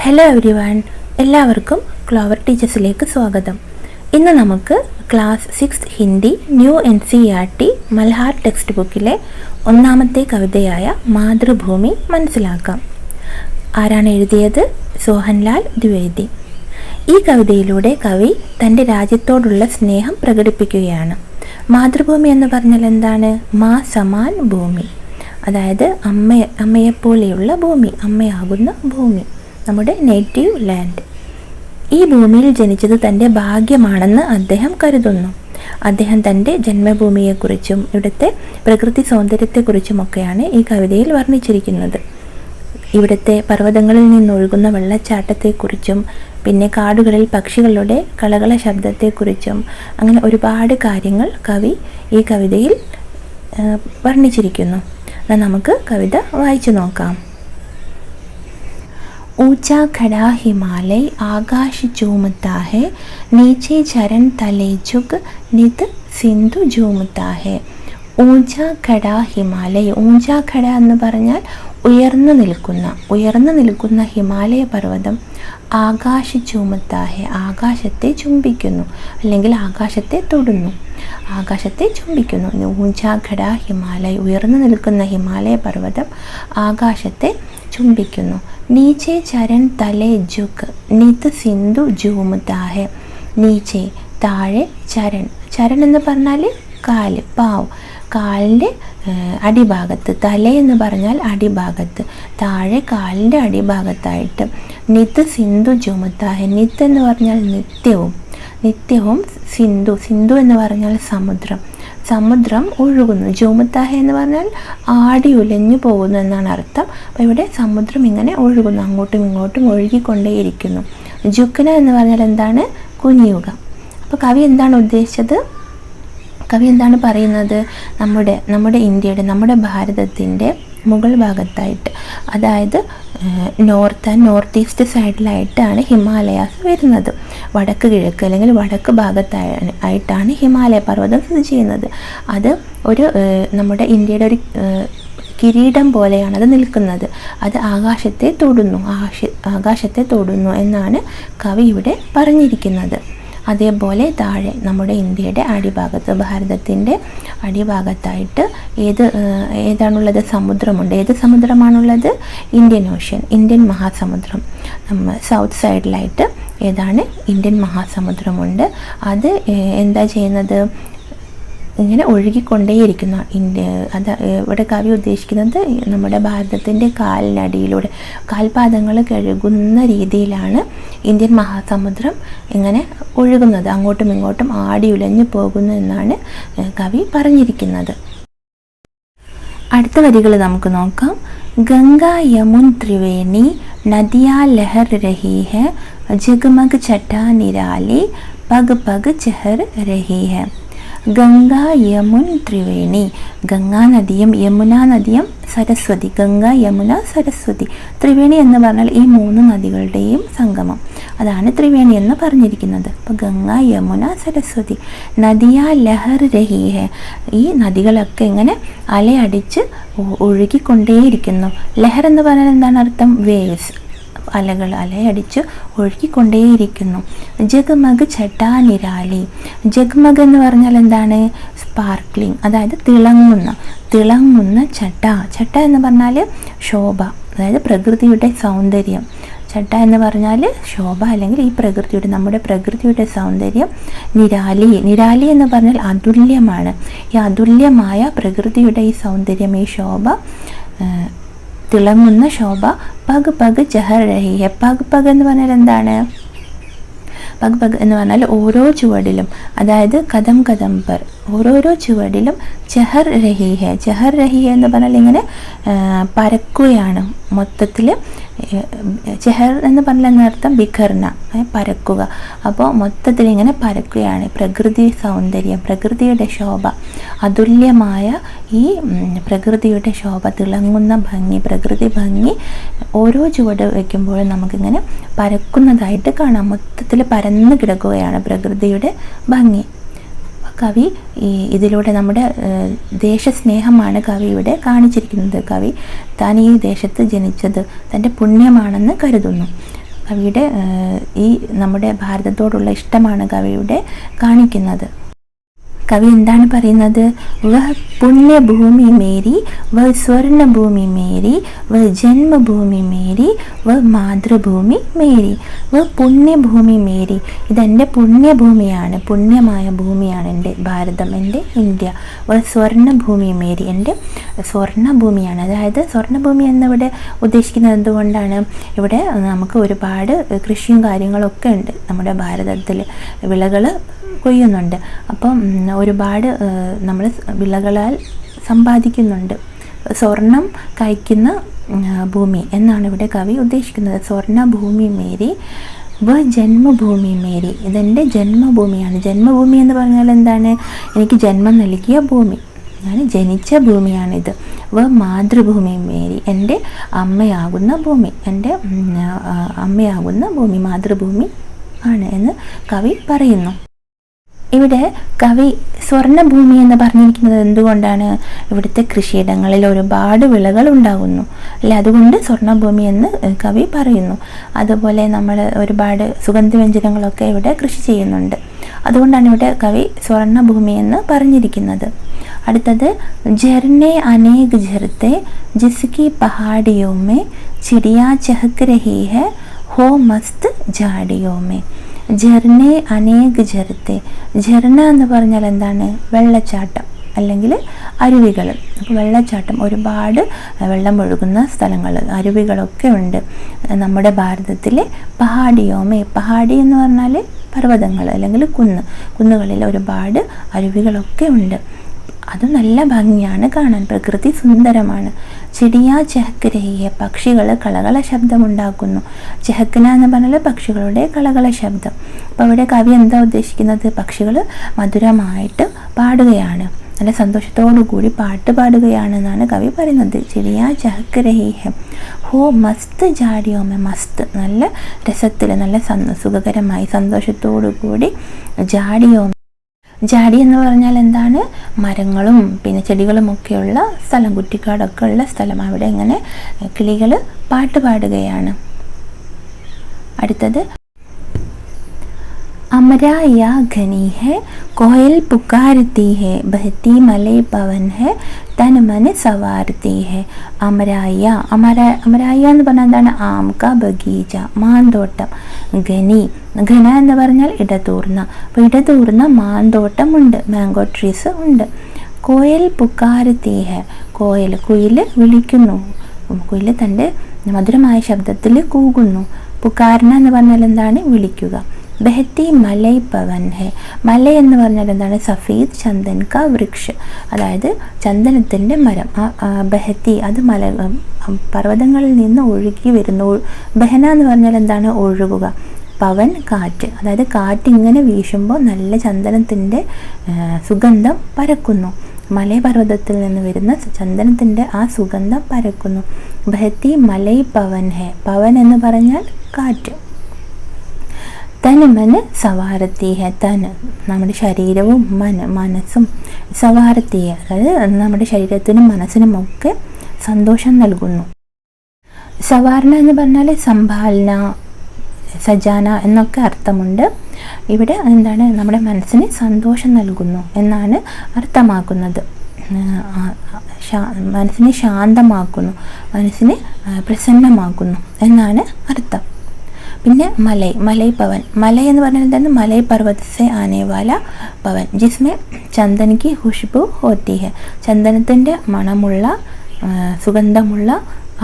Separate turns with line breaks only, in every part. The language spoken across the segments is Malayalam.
ഹലോ എവരി വൺ, എല്ലാവർക്കും ക്ലോവർ ടീച്ചേഴ്സിലേക്ക് സ്വാഗതം. ഇന്ന് നമുക്ക് class 6 Hindi new NCERT Malhar text ബുക്കിലെ ഒന്നാമത്തെ കവിതയായ മാതൃഭൂമി മനസ്സിലാക്കാം. ആരാണ് എഴുതിയത്? സോഹൻലാൽ ദ്വിവേദി. ഈ കവിതയിലൂടെ കവി തൻ്റെ രാജ്യത്തോടുള്ള സ്നേഹം പ്രകടിപ്പിക്കുകയാണ്. മാതൃഭൂമി എന്ന് പറഞ്ഞാൽ എന്താണ്? മാ സമാൻ ഭൂമി, അതായത് അമ്മയെപ്പോലെയുള്ള ഭൂമി, അമ്മയാകുന്ന ഭൂമി, നമ്മുടെ നേറ്റീവ് ലാൻഡ്. ഈ ഭൂമിയിൽ ജനിച്ചത് തൻ്റെ ഭാഗ്യമാണെന്ന് അദ്ദേഹം കരുതുന്നു. അദ്ദേഹം തൻ്റെ ജന്മഭൂമിയെക്കുറിച്ചും ഇവിടുത്തെ പ്രകൃതി സൗന്ദര്യത്തെക്കുറിച്ചുമൊക്കെയാണ് ഈ കവിതയിൽ വർണ്ണിച്ചിരിക്കുന്നത്. ഇവിടുത്തെ പർവ്വതങ്ങളിൽ നിന്നൊഴുകുന്ന വെള്ളച്ചാട്ടത്തെക്കുറിച്ചും പിന്നെ കാടുകളിൽ പക്ഷികളുടെ കളകള ശബ്ദത്തെക്കുറിച്ചും അങ്ങനെ ഒരുപാട് കാര്യങ്ങൾ കവി ഈ കവിതയിൽ വർണ്ണിച്ചിരിക്കുന്നു. എന്നാൽ നമുക്ക് കവിത വായിച്ചു നോക്കാം. ऊंचा खड़ा हिमालय आकाश चूमता है, नीचे झरन तले झुक नित सिंधु झूमता है. ഊഞ്ച ഖട ഹിമാലയ. ഊഞ്ച ഖട എന്ന് പറഞ്ഞാൽ ഉയർന്നു നിൽക്കുന്ന ഹിമാലയ പർവ്വതം. ആകാശ ചൂമത്താഹെ, ആകാശത്തെ ചുംബിക്കുന്നു അല്ലെങ്കിൽ ആകാശത്തെ തൊടുന്നു, ആകാശത്തെ ചുംബിക്കുന്നു. ഊഞ്ച ഖട ഹിമാലയ, ഉയർന്നു നിൽക്കുന്ന ഹിമാലയ പർവ്വതം ആകാശത്തെ ചുംബിക്കുന്നു. നീച്ചെ ചരൺ തലേ ജുക്ക് നിത് സിന്ധു ജൂമത്താഹെ. നീച്ചെ താഴെ, ചരൺ, ചരൺ എന്ന് പറഞ്ഞാൽ കാല്, പാവ്, കാലിൻ്റെ അടിഭാഗത്ത്, തല എന്ന് പറഞ്ഞാൽ അടിഭാഗത്ത്, താഴെ കാലിൻ്റെ അടിഭാഗത്തായിട്ട് നിത് സിന്ധു ജുമത്താഹെ. നിത്ത് എന്ന് പറഞ്ഞാൽ നിത്യവും സിന്ധു, സിന്ധു എന്ന് പറഞ്ഞാൽ സമുദ്രം ഒഴുകുന്നു. ജുമത്താഹെ എന്ന് പറഞ്ഞാൽ ആടി ഉലഞ്ഞു പോകുന്നു എന്നാണ് അർത്ഥം. അപ്പോൾ ഇവിടെ സമുദ്രം ഇങ്ങനെ ഒഴുകുന്നു, അങ്ങോട്ടും ഇങ്ങോട്ടും ഒഴുകിക്കൊണ്ടേയിരിക്കുന്നു. ജുക്കന എന്ന് പറഞ്ഞാൽ എന്താണ്? കുനിയുക. അപ്പോൾ കവി എന്താണ് ഉദ്ദേശിച്ചത്? കവി എന്താണ് പറയുന്നത്? നമ്മുടെ ഇന്ത്യയുടെ, നമ്മുടെ ഭാരതത്തിൻ്റെ മുകൾ ഭാഗത്തായിട്ട്, അതായത് നോർത്ത് ഈസ്റ്റ് സൈഡിലായിട്ടാണ് ഹിമാലയാസ് വരുന്നത്. വടക്ക് കിഴക്ക് അല്ലെങ്കിൽ വടക്ക് ഭാഗത്തായിട്ടാണ് ഹിമാലയ പർവ്വതം സ്ഥിതി ചെയ്യുന്നത്. അത് നമ്മുടെ ഇന്ത്യയുടെ ഒരു കിരീടം പോലെയാണ് അത് നിൽക്കുന്നത്. അത് ആകാശത്തെ തൊടുന്നു എന്നാണ് കവി ഇവിടെ പറഞ്ഞിരിക്കുന്നത്. അതേപോലെ താഴെ നമ്മുടെ ഇന്ത്യയുടെ അടിഭാഗത്ത്, ഭാരതത്തിൻ്റെ അടിഭാഗത്തായിട്ട് ഏതാണുള്ളത്? സമുദ്രമുണ്ട്. ഏത് സമുദ്രമാണുള്ളത്? ഇന്ത്യൻ ഓഷ്യൻ, ഇന്ത്യൻ മഹാസമുദ്രം. സൗത്ത് സൈഡിലായിട്ട് ഏതാണ്? ഇന്ത്യൻ മഹാസമുദ്രമുണ്ട്. അത് എന്താ ചെയ്യുന്നത്? ഇങ്ങനെ ഒഴുകിക്കൊണ്ടേയിരിക്കുന്നു. അത് ഇവിടെ കവി ഉദ്ദേശിക്കുന്നത് നമ്മുടെ ഭാരതത്തിൻ്റെ കാലിനടിയിലൂടെ, കാൽപാദങ്ങൾ കഴുകുന്ന രീതിയിലാണ് ഇന്ത്യൻ മഹാസമുദ്രം ഇങ്ങനെ ഒഴുകുന്നത്, അങ്ങോട്ടും ഇങ്ങോട്ടും ആടി ഉലഞ്ഞു പോകുന്നു എന്നാണ് കവി പറഞ്ഞിരിക്കുന്നത്. അടുത്ത വരികൾ നമുക്ക് നോക്കാം. ഗംഗ യമുൻ ത്രിവേണി നദിയാ ലഹർ രഹി ഹെ, ജഗ്മഗ് ഛട്ടാ നിരാലി പഗ് പഗ് ചഹർ രഹി ഹെ. ഗംഗ യമുൻ ത്രിവേണി, ഗംഗാ നദിയും യമുന നദിയും സരസ്വതി, ഗംഗ യമുന സരസ്വതി. ത്രിവേണി എന്ന് പറഞ്ഞാൽ ഈ 3 നദികളുടെയും സംഗമം, അതാണ് ത്രിവേണി എന്ന് പറഞ്ഞിരിക്കുന്നത്. അപ്പോൾ ഗംഗ യമുന സരസ്വതി. നദിയാ ലഹർ രഹി ഹെ, ഈ നദികളൊക്കെ ഇങ്ങനെ അലയടിച്ച് ഒഴുകിക്കൊണ്ടേയിരിക്കുന്നു. ലഹർ എന്ന് പറഞ്ഞാൽ എന്താണ് അർത്ഥം? വേവ്സ്, അലകൾ അലയടിച്ച് ഒഴുകിക്കൊണ്ടേയിരിക്കുന്നു. ജഗ്മഗ് ഛട്ടാ നിരാലി. ജഗ്മഗ് എന്ന് പറഞ്ഞാൽ എന്താണ്? സ്പാർക്ലിംഗ്, അതായത് തിളങ്ങുന്ന ഛട്ട എന്ന് പറഞ്ഞാൽ ശോഭ, അതായത് പ്രകൃതിയുടെ സൗന്ദര്യം. ഛട്ട എന്ന് പറഞ്ഞാൽ ശോഭ അല്ലെങ്കിൽ ഈ പ്രകൃതിയുടെ, നമ്മുടെ പ്രകൃതിയുടെ സൗന്ദര്യം. നിരാലി എന്ന് പറഞ്ഞാൽ അതുല്യമാണ്. ഈ അതുല്യമായ പ്രകൃതിയുടെ ഈ സൗന്ദര്യം, ഈ ശോഭ, തിളങ്ങുന്ന ശോഭ. പഗ് പഗ് ചഹർ രഹി ഹെ. പഗ് എന്ന് പറഞ്ഞാൽ എന്താണ്? പഗ് എന്ന് പറഞ്ഞാൽ ഓരോ ചുവടിലും, അതായത് കദം പർ, ഓരോരോ ചുവടിലും ചഹർ രഹി ഹെ. ചഹർ രഹി ഹെ എന്ന് പറഞ്ഞാൽ ഇങ്ങനെ പരക്കുകയാണ് മൊത്തത്തിൽ. ചഹർ എന്ന് പറഞ്ഞാൽ എന്നർത്ഥം ബിഖർന, പരക്കുക. അപ്പോൾ മൊത്തത്തിൽ ഇങ്ങനെ പരക്കുകയാണ്. പ്രകൃതി സൗന്ദര്യം, പ്രകൃതിയുടെ ശോഭ, അതുല്യമായ ഈ പ്രകൃതിയുടെ ശോഭ, തിളങ്ങുന്ന ഭംഗി, പ്രകൃതി ഭംഗി ഓരോ ചുവട് വയ്ക്കുമ്പോഴും നമുക്കിങ്ങനെ പരക്കുന്നതായിട്ട് കാണാം. മൊത്തത്തിൽ പരന്ന് കിടക്കുകയാണ് പ്രകൃതിയുടെ ഭംഗി. കവി ഇതിലൂടെ നമ്മുടെ ദേശസ്നേഹമാണ് കവി ഇവിടെ കാണിച്ചിരിക്കുന്നത്. കവി താൻ ഈ ദേശത്ത് ജനിച്ചത് തൻ്റെ പുണ്യമാണെന്ന് കരുതുന്നു. കവിയുടെ ഈ നമ്മുടെ ഭാരതത്തോടുള്ള ഇഷ്ടമാണ് കവിയുടെ കാണിക്കുന്നത്. കവി എന്താണ് പറയുന്നത്? വഹ പുണ്യഭൂമി മേരി, വഹ സ്വർണഭൂമി മേരി, വഹ ജന്മഭൂമി മേരി, വഹ മാതൃഭൂമി മേരി. വഹ പുണ്യഭൂമി മേരി, ഇതെൻ്റെ പുണ്യഭൂമിയാണ്, പുണ്യമായ ഭൂമിയാണ് എൻ്റെ ഭാരതം, എൻ്റെ ഇന്ത്യ. വഹ സ്വർണഭൂമി മേരി, എൻ്റെ സ്വർണഭൂമിയാണ്. അതായത് സ്വർണഭൂമി എന്നിവിടെ ഉദ്ദേശിക്കുന്നത് എന്തുകൊണ്ടാണ്? ഇവിടെ നമുക്ക് ഒരുപാട് കൃഷിയും കാര്യങ്ങളൊക്കെ ഉണ്ട്, നമ്മുടെ ഭാരതത്തിൽ വിളകൾ കൊയ്യുന്നുണ്ട്. അപ്പം ഒരുപാട് നമ്മൾ വിളകളാൽ സമ്പാദിക്കുന്നുണ്ട്. സ്വർണം കഴിക്കുന്ന ഭൂമി എന്നാണ് ഇവിടെ കവി ഉദ്ദേശിക്കുന്നത്. സ്വർണഭൂമി മേരി, വ ജന്മഭൂമി മേരി, ഇതെൻ്റെ ജന്മഭൂമിയാണ്. ജന്മഭൂമി എന്ന് പറഞ്ഞാൽ എന്താണ്? എനിക്ക് ജന്മം നൽകിയ ഭൂമി, ഞാൻ ജനിച്ച ഭൂമിയാണിത്. വ മാതൃഭൂമി മേരി, എൻ്റെ അമ്മയാകുന്ന ഭൂമി, എൻ്റെ അമ്മയാകുന്ന ഭൂമി മാതൃഭൂമി ആണ് എന്ന് കവി പറയുന്നു. ഇവിടെ കവി സ്വർണഭൂമി എന്ന് പറഞ്ഞിരിക്കുന്നത് എന്തുകൊണ്ടാണ്? ഇവിടുത്തെ കൃഷിയിടങ്ങളിൽ ഒരുപാട് വിളകൾ ഉണ്ടാകുന്നു അല്ലെ, അതുകൊണ്ട് സ്വർണഭൂമി എന്ന് കവി പറയുന്നു. അതുപോലെ നമ്മൾ ഒരുപാട് സുഗന്ധവ്യഞ്ജനങ്ങളൊക്കെ ഇവിടെ കൃഷി ചെയ്യുന്നുണ്ട്, അതുകൊണ്ടാണ് ഇവിടെ കവി സ്വർണഭൂമി എന്ന് പറഞ്ഞിരിക്കുന്നത്. അടുത്തത് झरने अनेक झरते जिसकी पहाड़ियों में चिड़िया चहक रही है हो मस्त झाड़ियों में. झरने अनेक झरते, झरന എന്ന് പറഞ്ഞാൽ എന്താണ്? വെള്ളച്ചാട്ടം അല്ലെങ്കിൽ അരുവികൾ. അപ്പോൾ വെള്ളച്ചാട്ടം, ഒരുപാട് വെള്ളം ഒഴുകുന്ന സ്ഥലങ്ങൾ, അരുവികളൊക്കെ ഉണ്ട് നമ്മുടെ ഭാരതത്തിലെ. പഹാഡിയോമേ, പഹാഡി എന്ന് പറഞ്ഞാൽ പർവ്വതങ്ങൾ അല്ലെങ്കിൽ കുന്നുകളിൽ ഒരുപാട് അരുവികളൊക്കെ ഉണ്ട്. അത് നല്ല ഭംഗിയാണ് കാണാൻ, പ്രകൃതി സുന്ദരമാണ്. ചിടിയ ചെഹക്ക് രഹിയ, പക്ഷികൾ കളകള ശബ്ദമുണ്ടാക്കുന്നു. ചെഹക്കന എന്ന് പറഞ്ഞാൽ പക്ഷികളുടെ കളകള ശബ്ദം. അപ്പോൾ അവിടെ കവി എന്താ ഉദ്ദേശിക്കുന്നത്? പക്ഷികൾ മധുരമായിട്ട് പാടുകയാണ്, നല്ല സന്തോഷത്തോടു കൂടി പാട്ട് പാടുകയാണെന്നാണ് കവി പറയുന്നത്. ചിടിയ ചെഹക്ക് രഹിയ ഹോ മസ്ത് ജാഡിയോമ, മസ്ത് നല്ല രസത്തിൽ, നല്ല സുഖകരമായി സന്തോഷത്തോടു കൂടി ജാഡിയോമ. ജാടി എന്ന് പറഞ്ഞാൽ എന്താണ്? മരങ്ങളും പിന്നെ ചെടികളും ഒക്കെയുള്ള സ്ഥലം, കുറ്റിക്കാടൊക്കെ ഉള്ള സ്ഥലം. അവിടെ ഇങ്ങനെ കിളികൾ പാട്ട് പാടുകയാണ്. അടുത്തത് अमरा या घनी है कोयल पुकारती है बहती मले पवन है तन मन सवारती है. അമരായ, അമരായ എന്ന് പറഞ്ഞാൽ എന്താണ്? ആം കാ ബഗീച, മാന്തോട്ടം. ഘനി, ഘന എന്ന് പറഞ്ഞാൽ ഇടതൂർന്ന, അപ്പോൾ ഇടതൂർന്ന മാന്തോട്ടമുണ്ട്, മാംഗോ ട്രീസ് ഉണ്ട്. കോയൽ പുക്കാരത്തി ഹെ, കോയൽ കുയിൽ വിളിക്കുന്നു, കുയിൽ തൻ്റെ മധുരമായ ശബ്ദത്തിൽ കൂകുന്നു. പുക്കാരന എന്ന് പറഞ്ഞാൽ എന്താണ്? വിളിക്കുക. ബഹത്തി മലൈ പവൻ ഹെ, മല എന്ന് പറഞ്ഞാൽ എന്താണ്? സഫീദ് ചന്ദൻ കാ വൃക്ഷ്, അതായത് ചന്ദനത്തിൻ്റെ മരം. ബഹത്തി അത് മല, പർവ്വതങ്ങളിൽ നിന്ന് ഒഴുകി വരുന്നു. ബഹന എന്ന് പറഞ്ഞാൽ എന്താണ്? ഒഴുകുക. പവൻ കാറ്റ്, അതായത് കാറ്റ് ഇങ്ങനെ വീശുമ്പോൾ നല്ല ചന്ദനത്തിൻ്റെ സുഗന്ധം പരക്കുന്നു. മലയപർവ്വതത്തിൽ നിന്ന് വരുന്ന ചന്ദനത്തിൻ്റെ ആ സുഗന്ധം പരക്കുന്നു. ബഹത്തി മലൈ പവൻ ഹെ, പവൻ എന്ന് പറഞ്ഞാൽ കാറ്റ്. തൻ മന് സവാരത്തി ഹെ, തൻ നമ്മുടെ ശരീരവും മനസ്സും, സവാരത്തി അതായത് നമ്മുടെ ശരീരത്തിനും മനസ്സിനും ഒക്കെ സന്തോഷം നൽകുന്നു. സവാരണ എന്ന് പറഞ്ഞാൽ സംഭാലന, സജാന എന്നൊക്കെ അർത്ഥമുണ്ട്. ഇവിടെ എന്താണ്? നമ്മുടെ മനസ്സിന് സന്തോഷം നൽകുന്നു എന്നാണ് അർത്ഥമാക്കുന്നത്. മനസ്സിനെ ശാന്തമാക്കുന്നു, മനസ്സിനെ പ്രസന്നമാക്കുന്നു എന്നാണ് അർത്ഥം. പിന്നെ മലൈ, മലൈ പവൻ, മലൈ എന്ന് പറഞ്ഞാൽ എന്താണ്? മലൈ പർവ്വത സെ ആനെ വാല പവൻ ജിസ്മേ ചന്ദൻ കി ഖുശ്ബു ഹോത്തി ഹെ, ചന്ദനത്തിൻ്റെ മണമുള്ള സുഗന്ധമുള്ള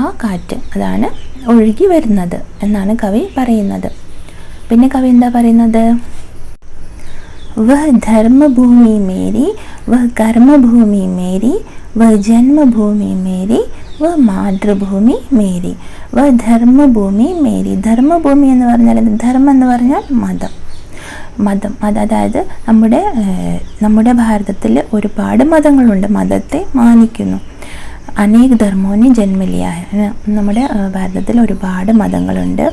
ആ കാറ്റ്, അതാണ് ഒഴുകി വരുന്നത് എന്നാണ് കവി പറയുന്നത്. പിന്നെ കവി എന്താ പറയുന്നത്? വഹ ധർമ്മഭൂമി മേരി വഹ കർമ്മഭൂമി മേരി വഹ ജന്മഭൂമി മേരി വഹ മാതൃഭൂമി മേരി വഹ ധർമ്മഭൂമി മേരി. ധർമ്മഭൂമി എന്ന് പറഞ്ഞാൽ ധർമ്മം എന്ന് പറഞ്ഞാൽ മതം, അതായത് നമ്മുടെ ഭാരതത്തിൽ ഒരുപാട് മതങ്ങളുണ്ട്, മതത്തെ മാനിക്കുന്നു. അനേക ധർമ്മോനെ ജന്മലിയ, നമ്മുടെ ഭാരതത്തിൽ ഒരുപാട് മതങ്ങളുണ്ട്.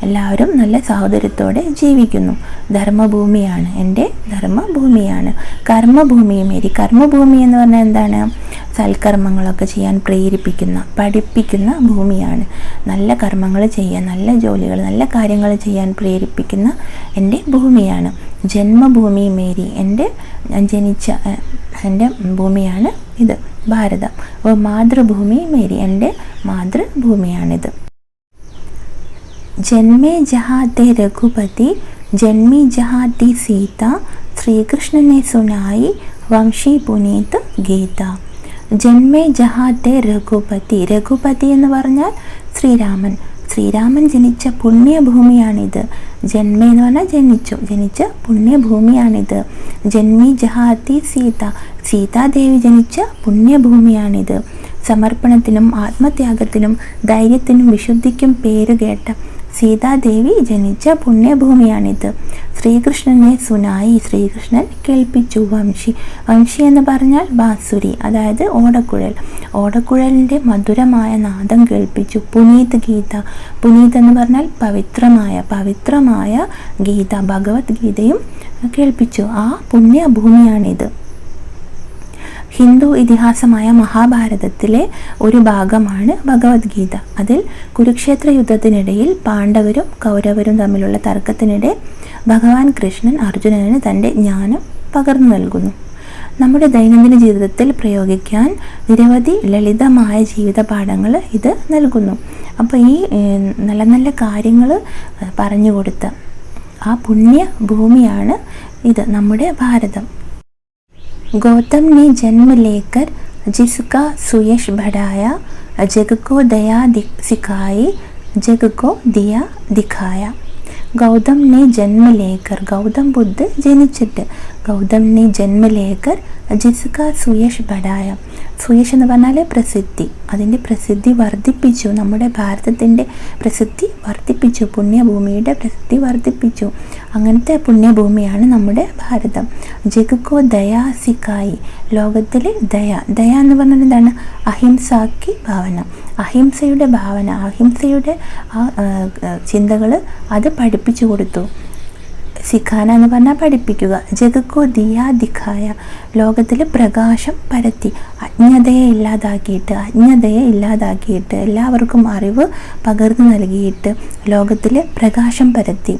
എല്ലാവരും നല്ല സഹോദര്യത്തോടെ ജീവിക്കുന്നു. ധർമ്മഭൂമിയാണ്, എൻ്റെ ധർമ്മഭൂമിയാണ്. കർമ്മഭൂമി മേരി. കർമ്മഭൂമി എന്ന് പറഞ്ഞാൽ എന്താണ്? സൽക്കർമ്മങ്ങളൊക്കെ ചെയ്യാൻ പ്രേരിപ്പിക്കുന്ന, പഠിപ്പിക്കുന്ന ഭൂമിയാണ്. നല്ല കർമ്മങ്ങൾ ചെയ്യാൻ, നല്ല ജോലികൾ, നല്ല കാര്യങ്ങൾ ചെയ്യാൻ പ്രേരിപ്പിക്കുന്ന എൻ്റെ ഭൂമിയാണ്. ജന്മഭൂമി മേരി. എൻ്റെ ഭൂമിയാണ് ഇത്, ഭാരതം. അപ്പോൾ മാതൃഭൂമി മേരി. എൻ്റെ മാതൃഭൂമിയാണിത്. ജന്മേ ജഹാത്തെ രഘുപതി ജന്മി ജഹാത്തി സീത ശ്രീകൃഷ്ണനെ സുനായി വംശി പുനീത് ഗീത. ജന്മേ ജഹാത്തെ രഘുപതി. രഘുപതി എന്ന് പറഞ്ഞാൽ ശ്രീരാമൻ. ശ്രീരാമൻ ജനിച്ച പുണ്യഭൂമിയാണിത്. ജന്മ എന്ന് പറഞ്ഞാൽ ജനിച്ച പുണ്യഭൂമിയാണിത്. ജന്മി ജഹാത്തി സീത. സീതാദേവി ജനിച്ച പുണ്യഭൂമിയാണിത്. സമർപ്പണത്തിനും ആത്മത്യാഗത്തിനും ധൈര്യത്തിനും വിശുദ്ധിക്കും പേരുകേട്ട സീതാദേവി ജനിച്ച പുണ്യഭൂമിയാണിത്. ശ്രീകൃഷ്ണനെ സുനായി. ശ്രീകൃഷ്ണൻ കേൾപ്പിച്ചു. വംശി. വംശി എന്ന് പറഞ്ഞാൽ ബാസുരി, അതായത് ഓടക്കുഴൽ. ഓടക്കുഴലിൻ്റെ മധുരമായ നാദം കേൾപ്പിച്ചു. പുനീത് ഗീത. പുനീത് എന്ന് പറഞ്ഞാൽ പവിത്രമായ ഗീത, ഭഗവത്ഗീതയും കേൾപ്പിച്ചു. ആ പുണ്യഭൂമിയാണിത്. ഹിന്ദു ഇതിഹാസമായ മഹാഭാരതത്തിലെ ഒരു ഭാഗമാണ് ഭഗവത്ഗീത. അതിൽ കുരുക്ഷേത്ര യുദ്ധത്തിനിടയിൽ പാണ്ഡവരും കൗരവരും തമ്മിലുള്ള തർക്കത്തിനിടെ ഭഗവാൻ കൃഷ്ണൻ അർജുനന് തൻ്റെ ജ്ഞാനം പകർന്നു നൽകുന്നു. നമ്മുടെ ദൈനംദിന ജീവിതത്തിൽ പ്രയോഗിക്കാൻ നിരവധി ലളിതമായ ജീവിത പാഠങ്ങൾ ഇത് നൽകുന്നു. അപ്പോൾ ഈ നല്ല നല്ല കാര്യങ്ങൾ പറഞ്ഞു കൊടുത്ത ആ പുണ്യഭൂമിയാണ് ഇത്, നമ്മുടെ ഭാരതം. गौतम ने जन्म लेकर जिसका सुयश बढ़ाया, जग को दया सिखाई, जग को दिया दिखाया. गौतम ने जन्म लेकर. गौतम बुद्ध ജനിച്ചിട്ട്. गौतम ने जन्म लेकर जिसका സുയഷ് बढ़ाയ. സുയഷ് എന്ന് പറഞ്ഞാൽ പ്രസിദ്ധി. അതിൻ്റെ പ്രസിദ്ധി വർദ്ധിപ്പിച്ചു. നമ്മുടെ ഭാരതത്തിൻ്റെ പ്രസിദ്ധി വർദ്ധിപ്പിച്ചു. പുണ്യഭൂമിയുടെ പ്രസിദ്ധി വർദ്ധിപ്പിച്ചു. അങ്ങനത്തെ പുണ്യഭൂമിയാണ് നമ്മുടെ ഭാരതം. ജഗക്കോ ദയാ സിക്കായി. ലോകത്തിലെ ദയ. ദയ എന്ന് പറഞ്ഞാൽ എന്താണ്? അഹിംസാക്കി ഭാവന. അഹിംസയുടെ ഭാവന, അഹിംസയുടെ ആ ചിന്തകൾ അത് പഠിപ്പിച്ചു കൊടുത്തു. സിഖാന എന്ന് പറഞ്ഞാൽ പഠിപ്പിക്കുക. ജഗക്കോ ദിയാ ദിഖായ. ലോകത്തിൽ പ്രകാശം പരത്തി. അജ്ഞതയെ ഇല്ലാതാക്കിയിട്ട് എല്ലാവർക്കും അറിവ് പകർന്നു നൽകിയിട്ട് ലോകത്തിൽ പ്രകാശം പരത്തി.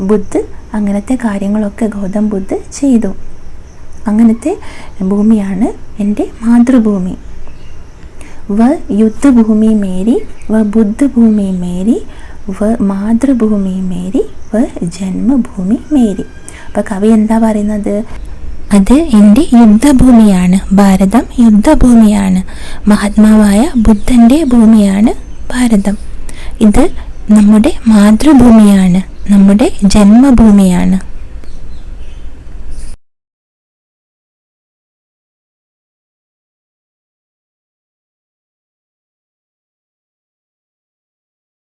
ബുദ്ധ് അങ്ങനത്തെ കാര്യങ്ങളൊക്കെ ഗൗതം ബുദ്ധ് ചെയ്തു. അങ്ങനത്തെ ഭൂമിയാണ് എൻ്റെ മാതൃഭൂമി. വ യുദ്ധഭൂമി മേരി, വ ബുദ്ധഭൂമി മേരി, വ മാതൃഭൂമി മേരി, വ ജന്മഭൂമി മേരി. അപ്പോൾ കവി എന്താ പറയുന്നത്? അത് എൻ്റെ യുദ്ധഭൂമിയാണ്. ഭാരതം യുദ്ധഭൂമിയാണ്. മഹാത്മാവായ ബുദ്ധൻ്റെ ഭൂമിയാണ് ഭാരതം. ഇത് നമ്മുടെ മാതൃഭൂമിയാണ്, നമ്മുടെ ജന്മഭൂമിയാണ്.